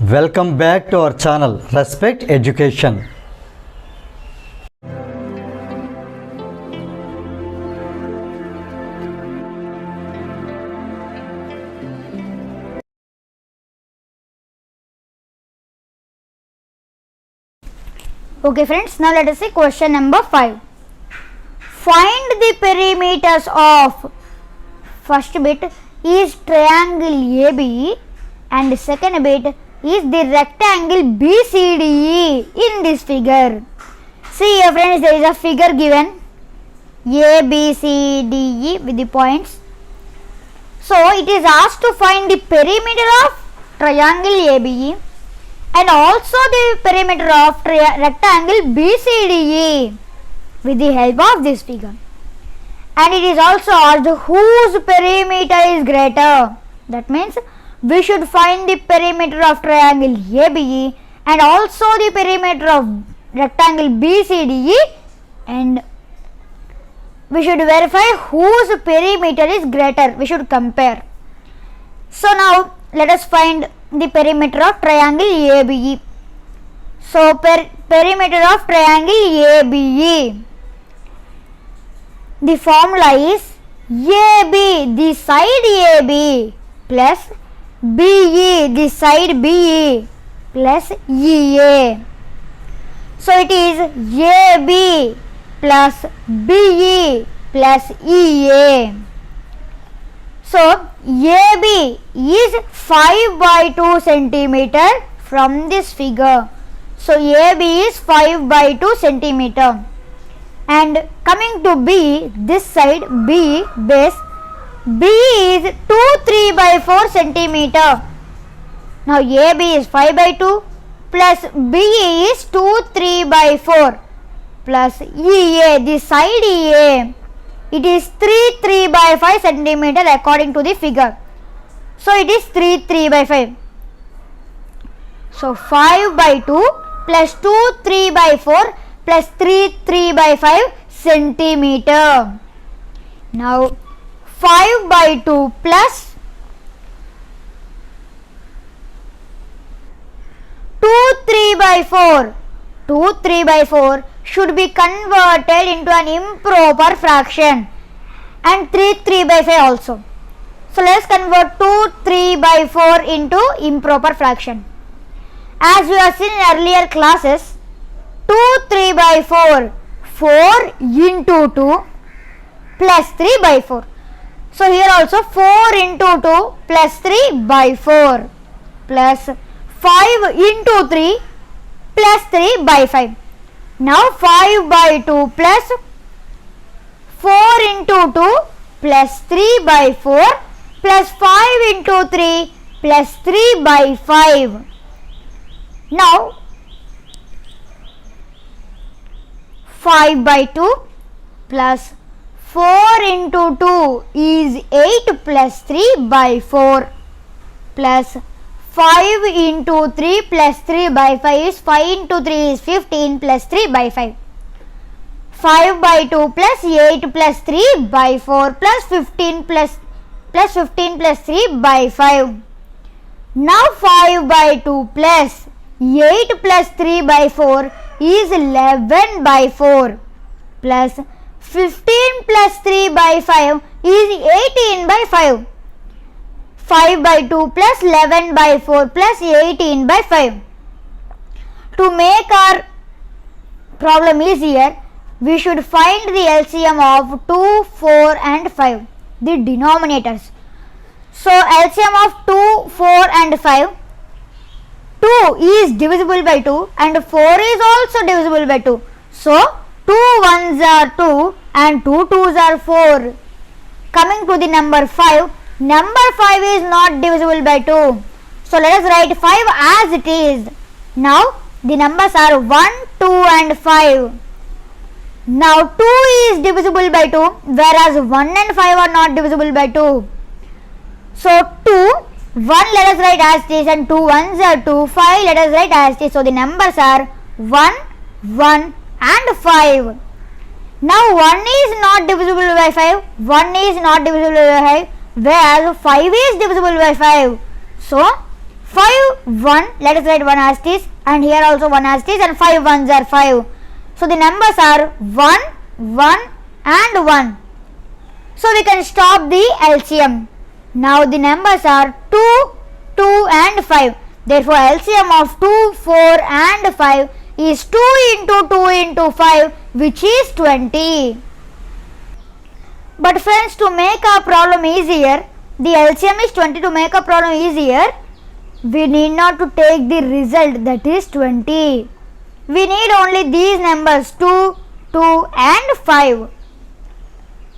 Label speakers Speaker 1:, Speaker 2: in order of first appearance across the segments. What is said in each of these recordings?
Speaker 1: Welcome back to our channel Respect Education.
Speaker 2: Okay friends, now let us see question number 5. Find the perimeters of first bit is triangle AB and second bit is the rectangle BCDE in this figure. See here friends, there is a figure given ABCDE with the points. So it is asked to find the perimeter of triangle ABE and also the perimeter of rectangle BCDE with the help of this figure. And it is also asked whose perimeter is greater. That means we should find the perimeter of triangle ABE and also the perimeter of rectangle BCDE, and we should verify whose perimeter is greater. We should compare. So now let us find the perimeter of triangle ABE. So perimeter of triangle ABE. The formula is AB, the side AB, plus BE, the side BE, plus EA. So it is AB plus BE plus EA. So AB is 5 by 2 centimeter from this figure. So AB is 5 by 2 centimeter. And coming to B, this side B base, B is 3 by 4 centimeter. Now AB is 5 by 2 plus BE is 3 by 4 plus EA, the side EA, it is 3 by 5 centimeter according to the figure. So it is 3 by 5. So 5 by 2 plus 3 by 4 plus 3 by 5 centimeter. Now 5 by 2 plus 3 by 4. 3 by 4 should be converted into an improper fraction, and 3 by 5 also. So let us convert 3 by 4 into improper fraction. As we have seen in earlier classes, 3 by 4, 4 into 2 plus 3 by 4. So here also 4 into 2 plus 3 by 4 plus 5 into 3 plus 3 by 5. Now 5 by 2 plus 4 into 2 plus 3 by 4 plus 5 into 3 plus 3 by 5. Now 5 by 2 plus 4 into 2 is 8 plus 3 by 4 plus 5 into 3 plus 3 by 5 is 5 into 3 is 15 plus 3 by 5. 5 by 2 plus 8 plus 3 by 4 plus 15 plus 3 by 5. Now 5 by 2 plus 8 plus 3 by 4 is 11 by 4 plus 15 plus 3 by 5 is 18 by 5. 5 by 2 plus 11 by 4 plus 18 by 5. To make our problem easier, we should find the LCM of 2, 4 and 5, the denominators. So LCM of 2, 4 and 5, 2 is divisible by 2 and 4 is also divisible by 2. So 2 ones are 2 and 2 twos are 4. Coming to the number 5, number 5 is not divisible by 2. So let us write 5 as it is. Now the numbers are 1, 2 and 5. Now 2 is divisible by 2 whereas 1 and 5 are not divisible by 2. So 2, 1 let us write as it is and 2 ones are 2, 5 let us write as it is. So the numbers are 1, 1 and 5. Now 1 is not divisible by 5, 1 is not divisible by 5 whereas 5 is divisible by 5. So 5 1, let us write 1 as it is, and here also 1 as it is, and 5 ones are 5. So the numbers are 1 1 and 1. So we can stop the LCM. Now the numbers are 2 2 and 5. Therefore LCM of 2 4 and 5 is 2 into 2 into 5, which is 20. But friends, to make our problem easier, the LCM is 20. To make our problem easier, we need not to take the result, that is 20. We need only these numbers 2, 2 and 5.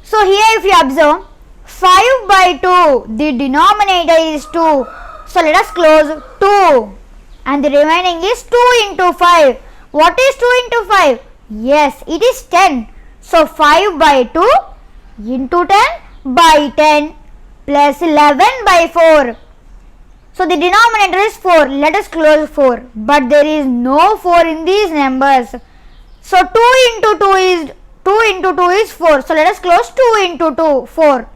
Speaker 2: So here if you observe, 5 by 2, the denominator is 2. So let us close 2, and the remaining is 2 into 5. What is 2 into 5? Yes, it is 10. So 5 by 2 into 10 by 10 plus 11 by 4. So the denominator is 4. Let us close 4. But there is no 4 in these numbers. So 2 into 2 is 4. So let us close 2 into 2, 4.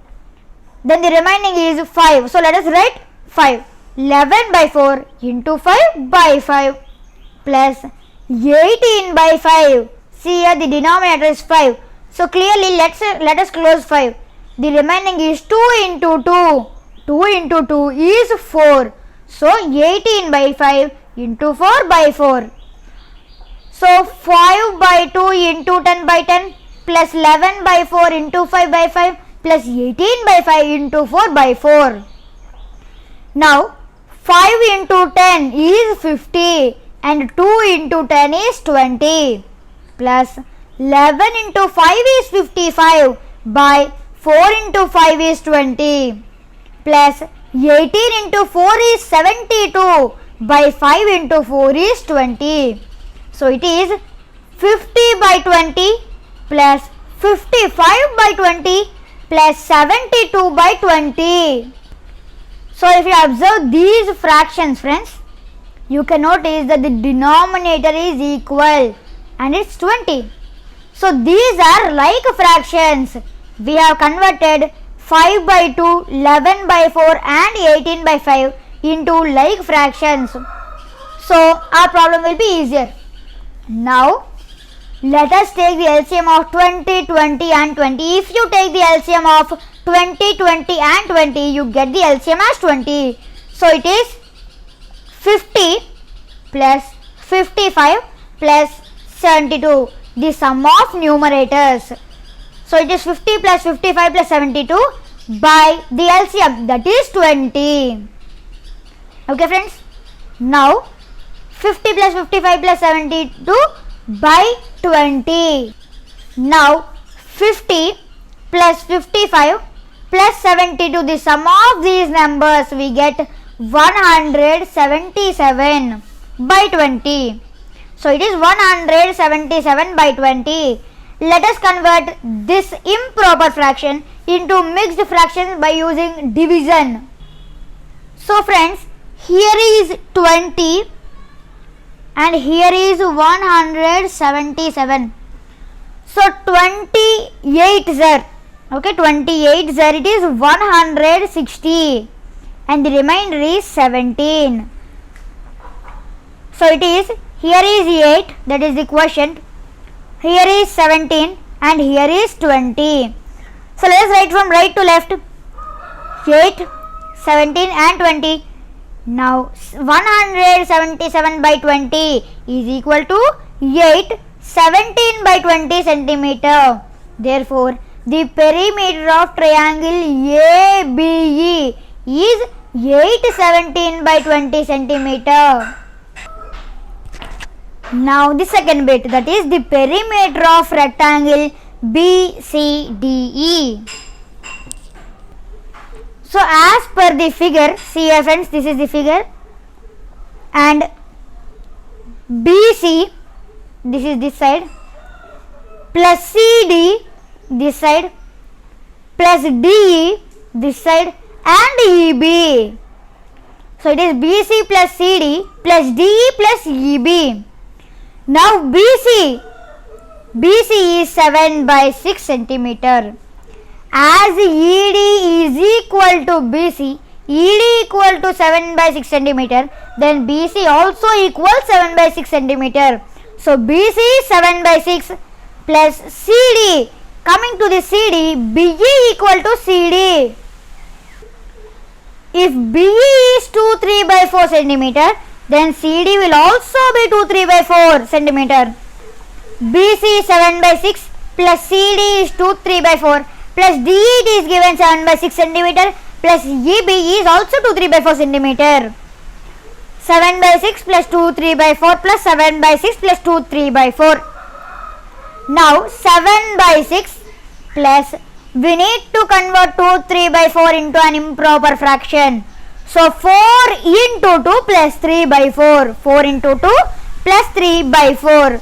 Speaker 2: Then the remaining is 5. So let us write 5. 11 by 4 into 5 by 5 plus 18 by 5. See here the denominator is 5. So clearly let us close 5. The remaining is 2 into 2. 2 into 2 is 4. So 18 by 5 into 4 by 4. So 5 by 2 into 10 by 10 plus 11 by 4 into 5 by 5 plus 18 by 5 into 4 by 4. Now 5 into 10 is 50 and 2 into 10 is 20 plus 11 into 5 is 55 by 4 into 5 is 20 plus 18 into 4 is 72 by 5 into 4 is 20. So it is 50 by 20 plus 55 by 20 plus 72 by 20. So if you observe these fractions, friends, you can notice that the denominator is equal and it's 20. So these are like fractions. We have converted 5 by 2, 11 by 4 and 18 by 5 into like fractions. So our problem will be easier. Now let us take the LCM of 20, 20 and 20. If you take the LCM of 20, 20 and 20, you get the LCM as 20. So it is 50 plus 55 plus 72, the sum of numerators. So it is 50 plus 55 plus 72 by the LCM, that is 20. Okay friends, now 50 plus 55 plus 72 by 20. Now 50 plus 55 plus 72, the sum of these numbers, we get 177 by 20. So it is 177 by 20. Let us convert this improper fraction into mixed fractions by using division. So friends, here is 20 and here is 177. So 28 sir, okay, 28 sir, it is 160 and the remainder is 17. So it is, here is 8, that is the quotient, here is 17 and here is 20. So let us write from right to left, 8, 17 and 20. Now 177 by 20 is equal to 8, 17 by 20 centimeter. Therefore, the perimeter of triangle ABE is 8, 17 by 20 centimeter. Now the second bit, that is the perimeter of rectangle BCDE. So as per the figure, see here friends, this is the figure, and BC, this is this side, plus CD this side, plus DE this side, and EB. So it is BC plus CD plus DE plus EB. Now BC is 7 by 6 centimeter. As ED is equal to BC, ED equal to 7 by 6 centimeter, then BC also equals 7 by 6 centimeter. So BC is 7 by 6 plus CD. Coming to the CD, BE equal to CD. If BE is 2 3 by 4 centimeter, then CD will also be 2 3 by 4 centimeter. BC is 7 by 6 plus CD is 2 3 by 4 plus DED is given 7 by 6 centimeter plus EBE is also 2 3 by 4 centimeter. 7 by 6 plus 2 3 by 4 plus 7 by 6 plus 2 3 by 4. Now 7 by 6 plus we need to convert 2 3 by 4 into an improper fraction. So 4 into 2 plus 3 by 4. 4 into 2 plus 3 by 4.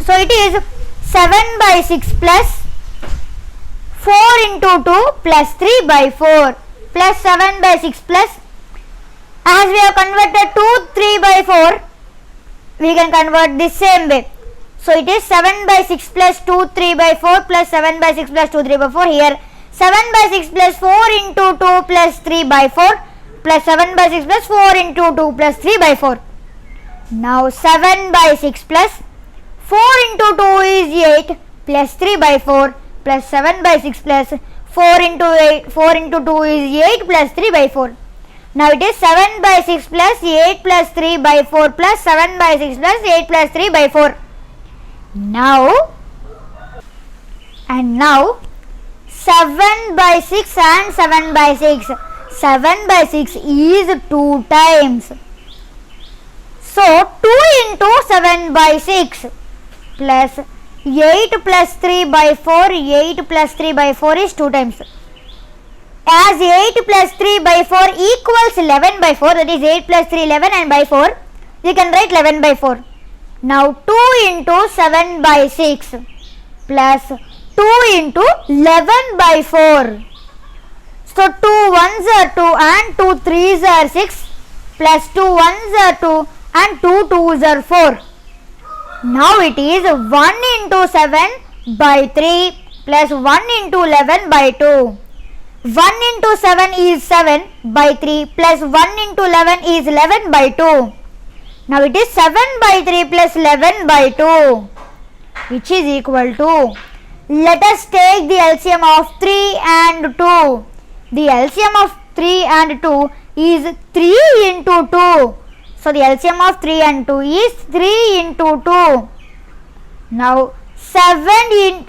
Speaker 2: So it is 7 by 6 plus 4 into 2 plus 3 by 4 plus 7 by 6 plus, as we have converted 2 3 by 4, we can convert this same way. So it is 7 by 6 plus 2 3 by 4 plus 7 by 6 plus 2 3 by 4. Here 7 by 6 plus 4 into 2 plus 3 by 4 plus 7 by 6 plus 4 into 2 plus 3 by 4. Now 7 by 6 plus 4 into 2 is 8 plus 3 by 4 plus 7 by 6 plus 4 into 2 is 8 plus 3 by 4. Now it is 7 by 6 plus 8 plus 3 by 4 plus 7 by 6 plus 8 plus 3 by 4. Now 7 by 6 and 7 by 6. 7 by 6 is 2 times. So 2 into 7 by 6 plus 8 plus 3 by 4. 8 plus 3 by 4 is 2 times. As 8 plus 3 by 4 equals 11 by 4, that is 8 plus 3 11 and by 4, we can write 11 by 4. Now 2 into 7 by 6 plus 2 into 11 by 4. So 2 ones are 2 and 2 threes are 6 plus 2 ones are 2 and 2 twos are 4. Now it is 1 into 7 by 3 plus 1 into 11 by 2. 1 into 7 is 7 by 3 plus 1 into 11 is 11 by 2. Now it is 7 by 3 plus 11 by 2, which is equal to, let us take the LCM of 3 and 2. The LCM of 3 and 2 is 3 into 2. So the LCM of 3 and 2 is 3 into 2. Now 7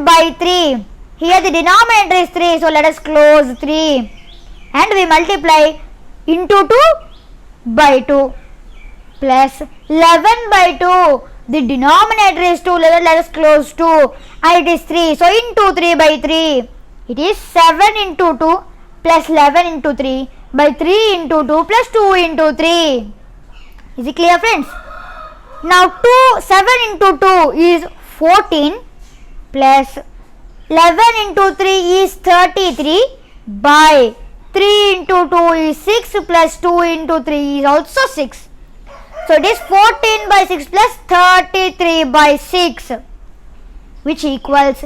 Speaker 2: by 3. Here the denominator is 3, so let us close 3 and we multiply into 2 by 2 plus 11 by 2. The denominator is 2, let us close 2 and it is 3. So into 3 by 3, it is 7 into 2 plus 11 into 3 by 3 into 2 plus 2 into 3. Is it clear, friends? Now 7 into 2 is 14 plus 11 into 3 is 33 by 3 into 2 is 6 plus 2 into 3 is also 6. So it is 14 by 6 plus 33 by 6, which equals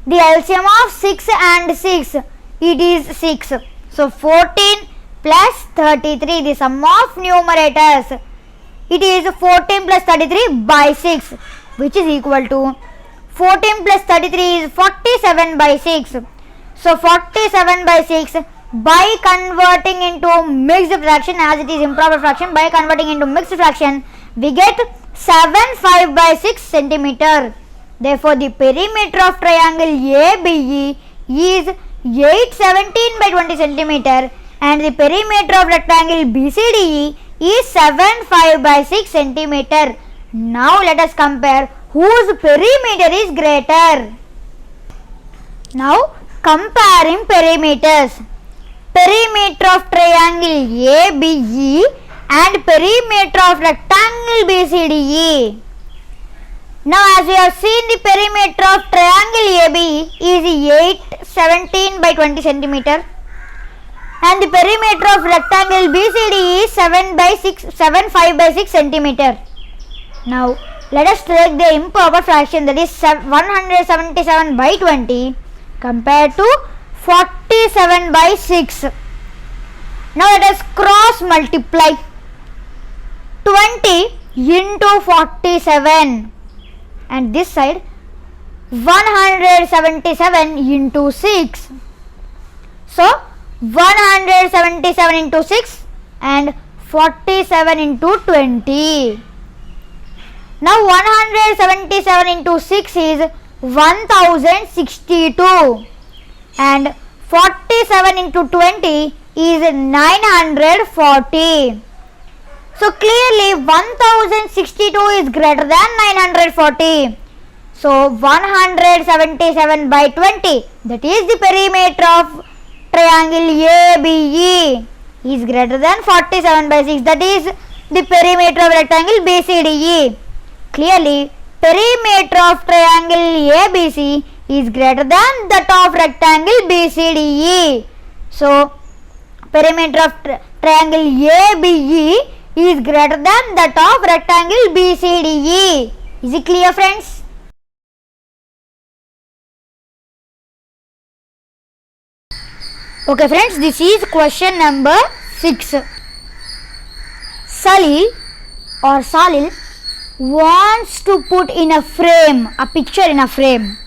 Speaker 2: the LCM of 6 and 6. It is 6. So 14 plus 33, the sum of numerators, it is 14 plus 33 by 6, which is equal to 14 plus 33 is 47 by 6. So 47 by 6 by converting into mixed fraction, as it is improper fraction, by converting into mixed fraction, we get 75 by 6 centimeter. Therefore, the perimeter of triangle ABE is 817 by 20 centimeter and the perimeter of rectangle BCDE is 75 by 6 centimeter. Now let us compare whose perimeter is greater. Now comparing perimeters. Perimeter of triangle ABE and perimeter of rectangle BCDE. Now as we have seen, the perimeter of triangle ABE is 817 by 20 centimeter and the perimeter of rectangle BCDE is 75 by 6 centimeter. Now let us take the improper fraction, that is 177 by 20 compared to 47 by 6. Now let us cross multiply. 20 into 47 and this side 177 into 6. So 177 into 6 and 47 into 20. Now 177 into 6 is 1062 and 47 into 20 is 940. So clearly 1062 is greater than 940. So 177 by 20, that is the perimeter of triangle ABE, is greater than 47 by 6, that is the perimeter of rectangle BCDE. Clearly perimeter of triangle ABC is greater than that of rectangle BCDE. So perimeter of triangle ABE is greater than that of rectangle BCDE. Is it clear, friends? Okay friends, this is question number 6. Salil wants to put in a frame, a picture in a frame.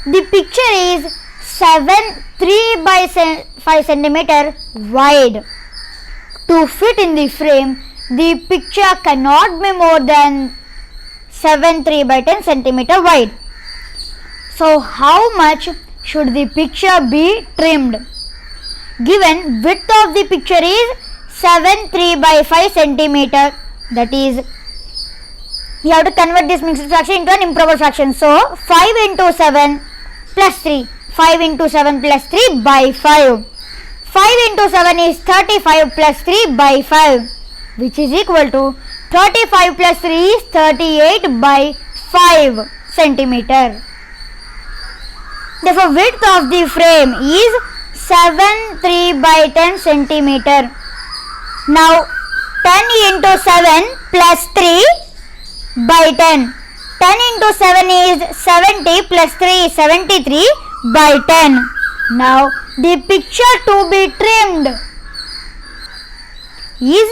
Speaker 2: The picture is 3 by 5 centimeter wide. To fit in the frame, the picture cannot be more than 3 by 10 centimeter wide. So how much should the picture be trimmed? Given width of the picture is 3 by 5 centimeter, that is, you have to convert this mixed fraction into an improper fraction. So 5 into 7 plus 3, 5 into 7 plus 3 by 5. 5 into 7 is 35 plus 3 by 5, which is equal to 35 plus 3 is 38 by 5 centimeter. Therefore width of the frame is 3 by 10 centimeter. Now 10 into 7 plus 3 by 10. 10 into 7 is 70 plus 3 is 73 by 10. Now the picture to be trimmed is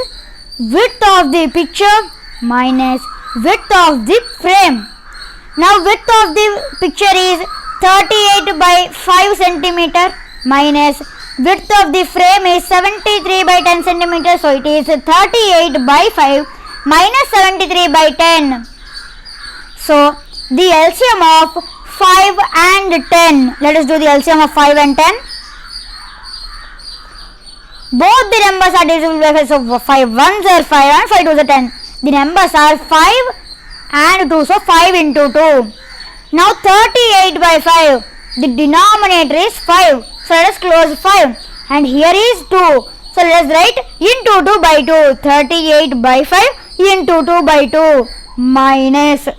Speaker 2: width of the picture minus width of the frame. Now width of the picture is 38 by 5 centimeter minus width of the frame is 73 by 10 centimeter. So it is 38 by 5 minus 73 by 10. So the LCM of 5 and 10. Let us do the LCM of 5 and 10. Both the numbers are divisible by 5. So 5 ones are 5 and 5 twos are 10. The numbers are 5 and 2. So 5 into 2. Now 38 by 5. The denominator is 5. So let us close 5. And here is 2. So let us write into 2 by 2. 38 by 5 into 2 by 2 minus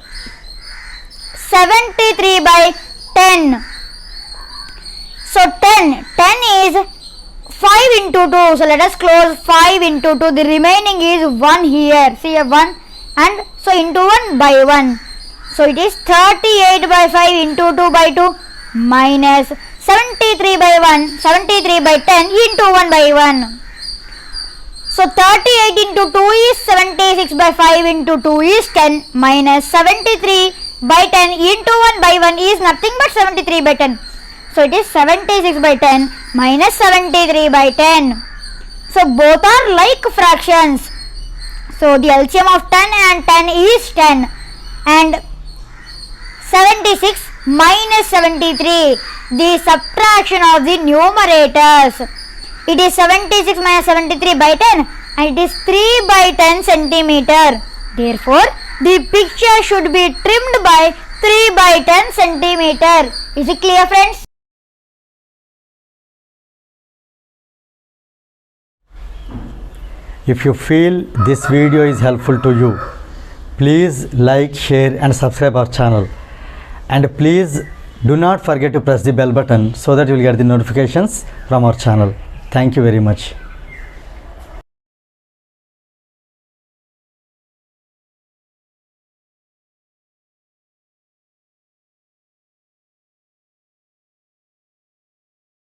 Speaker 2: 73 by 10. So 10 is 5 into 2. So let us close 5 into 2. The remaining is 1 here. See, 1 and so into 1 by 1. So it is 38 by 5 into 2 by 2 minus 73 by 1, 73 by 10 into 1 by 1. So 38 into 2 is 76 by 5 into 2 is 10 minus 73 by 10 into 1 by 1 is nothing but 73 by 10. So it is 76 by 10 minus 73 by 10. So both are like fractions. So the LCM of 10 and 10 is 10 and 76 minus 73, the subtraction of the numerators. It is 76 minus 73 by 10 and it is 3 by 10 centimeter. Therefore, the picture should be trimmed by 3 by 10 centimeter. Is it clear, friends?
Speaker 1: If you feel this video is helpful to you, please like, share and subscribe our channel. And please do not forget to press the bell button so that you will get the notifications from our channel. Thank you very much.